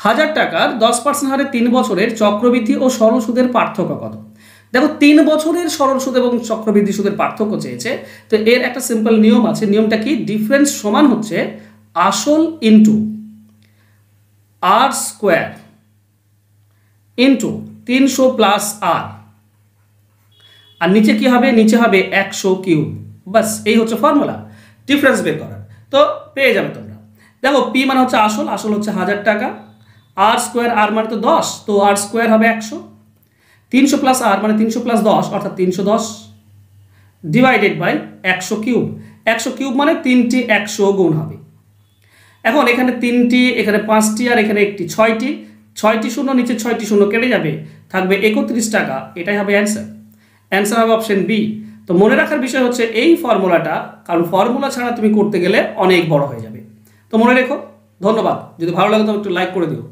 1000 টাকার 10% হারে 3 বছরের চক্রবৃদ্ধি ও সরল সুদের পার্থক্য কত? দেখো 3 বছরের সরল সুদ এবং চক্রবৃদ্ধি সুদের পার্থক্য চেয়েছে। তো এর একটা সিম্পল নিয়ম আছে। নিয়মটা কি? ডিফারেন্স সমান হচ্ছে আসল ইন্টু আর স্কোয়ার ইন্টু 300 প্লাস আর, আর নিচে কি হবে? নিচে হবে 100 কিউব। বাস এই হচ্ছে ফর্মুলা ডিফারেন্স বের করার। তো পেয়ে যাবে তোমরা। দেখো পি মানে হচ্ছে আসল, আসল হচ্ছে 1000 টাকা, আর স্কোয়ার, আর মানে তো 10, তো আর স্কোয়ার হবে 100, 300 প্লাস আর মানে 300 প্লাস 10 অর্থাৎ 310 ডিভাইডেড বাই 100 কিউব। 100 কিউব মানে 3টি 100 গুণ হবে। এখন এখানে 3টি, এখানে 5টি, আর এখানে একটি 6টি, 6টি শূন্য নিচে 6টি শূন্য কেটে যাবে, থাকবে 31 টাকা। এটাই হবে অ্যান্সার। অ্যান্সার হবে অপশন বি। তো মনে রাখার বিষয় হচ্ছে এই ফর্মুলাটা, কারণ ফর্মুলা ছাড়া তুমি করতে গেলে অনেক বড় হয়ে যাবে। তো মনে রেখো। ধন্যবাদ। যদি ভালো লাগে তবে একটু লাইক করে দিও।